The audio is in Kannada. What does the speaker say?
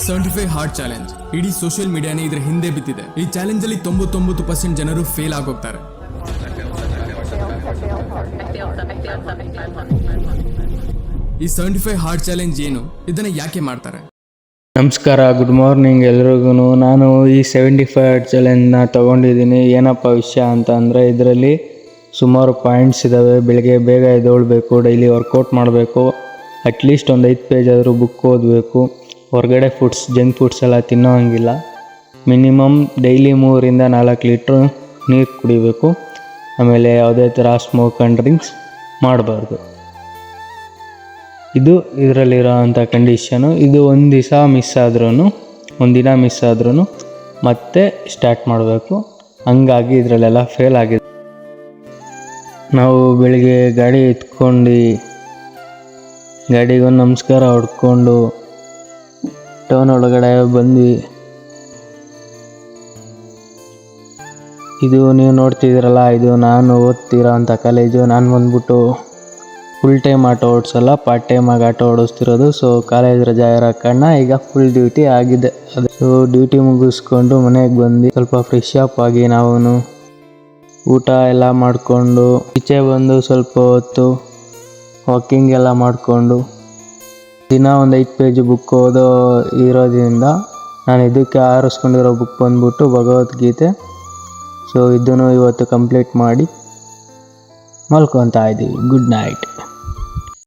75 ಹಾರ್ಡ್ ಚಾಲೆಂಜ್. ಇಡೀ ಸೋಷಿಯಲ್ ಮೀಡಿಯಾನೇ ಇದರ ಹಿಂದೆ ಬಿದ್ದಿದೆ. ಈ ಚಾಲೆಂಜ್ ಅಲ್ಲಿ 99% ಜನರು ಫೇಲ್ ಆಗೋಗ್ತಾರೆ. ಈ 75 ಹಾರ್ಡ್ ಚಾಲೆಂಜ್ ಏನು, ಇದನ್ನ ಯಾಕೆ ಮಾಡ್ತಾರೆ? ನಮಸ್ಕಾರ, ಗುಡ್ ಮಾರ್ನಿಂಗ್ ಎಲ್ರಿಗೂ. ನಾನು ಈ 75 ಹಾರ್ಡ್ ಚಾಲೆಂಜ್ನ ತೊಗೊಂಡಿದ್ದೀನಿ. ಏನಪ್ಪ ವಿಷಯ ಅಂತ ಅಂದರೆ, ಇದರಲ್ಲಿ ಸುಮಾರು ಪಾಯಿಂಟ್ಸ್ ಇದ್ದಾವೆ. ಬೆಳಗ್ಗೆ ಬೇಗ ಎದ್ದೇಳಬೇಕು, ಡೈಲಿ ವರ್ಕೌಟ್ ಮಾಡಬೇಕು, ಅಟ್ಲೀಸ್ಟ್ ಒಂದು 5 ಪೇಜ್ ಆದರೂ ಬುಕ್ ಓದಬೇಕು, ಹೊರಗಡೆ ಜಂಕ್ ಫುಡ್ಸ್ ಎಲ್ಲ ತಿನ್ನೋ ಹಂಗಿಲ್ಲ, ಮಿನಿಮಮ್ ಡೈಲಿ 3 ಇಂದ 4 ಲೀಟ್ರ್ ನೀರು ಕುಡಿಬೇಕು, ಆಮೇಲೆ ಯಾವುದೇ ಥರ ಸ್ಮೋಕ್ ಆ್ಯಂಡ್ ಡ್ರಿಂಕ್ಸ್ ಮಾಡಬಾರ್ದು. ಇದು ಇದರಲ್ಲಿರೋ ಅಂಥ ಕಂಡೀಷನು. ಇದು ಒಂದಿನ ಮಿಸ್ ಆದ್ರೂ ಮತ್ತೆ ಸ್ಟಾರ್ಟ್ ಮಾಡಬೇಕು. ಹಂಗಾಗಿ ಇದರಲ್ಲೆಲ್ಲ ಫೇಲ್ ಆಗಿದೆ. ನಾವು ಬೆಳಿಗ್ಗೆ ಗಾಡಿ ಎತ್ಕೊಂಡು ಗಾಡಿಗೊಂದು ನಮಸ್ಕಾರ ಹೊಡ್ಕೊಂಡು ಟೌನ್ ಒಳಗಡೆ ಬಂದ್ವಿ. ಇದು ನೀವು ನೋಡ್ತಿದ್ದೀರಲ್ಲ, ಇದು ನಾನು ಓದ್ತಿರೋ ಅಂಥ ಕಾಲೇಜು. ನಾನು ಬಂದ್ಬಿಟ್ಟು ಫುಲ್ ಟೈಮ್ ಆಟೋ ಓಡಿಸಲ್ಲ, ಪಾರ್ಟ್ ಟೈಮಾಗಿ ಆಟೋ ಓಡಿಸ್ತಿರೋದು. ಸೊ ಕಾಲೇಜ್ ರಜಾ ಇರೋ ಕಾರಣ ಈಗ ಫುಲ್ ಡ್ಯೂಟಿ ಆಗಿದೆ. ಸೊ ಡ್ಯೂಟಿ ಮುಗಿಸ್ಕೊಂಡು ಮನೆಗೆ ಬಂದು ಸ್ವಲ್ಪ ಫ್ರೆಶ್ ಅಪ್ ಆಗಿ ನಾವು ಊಟ ಎಲ್ಲ ಮಾಡಿಕೊಂಡು ಈಚೆ ಬಂದು ಸ್ವಲ್ಪ ಹೊತ್ತು ವಾಕಿಂಗ್ ಎಲ್ಲ ಮಾಡಿಕೊಂಡು ದಿನ ಒಂದು 5 ಪೇಜ್ ಬುಕ್ ಓದೋ ಇರೋದ್ರಿಂದ ನಾನು ಇದಕ್ಕೆ ಆರಿಸ್ಕೊಂಡಿರೋ ಬುಕ್ ಬಂದ್ಬಿಟ್ಟು ಭಗವದ್ಗೀತೆ. ಸೊ ಇದನ್ನು ಇವತ್ತು ಕಂಪ್ಲೀಟ್ ಮಾಡಿ ಮಲ್ಕೊತಾ ಇದ್ದೀವಿ. Good night.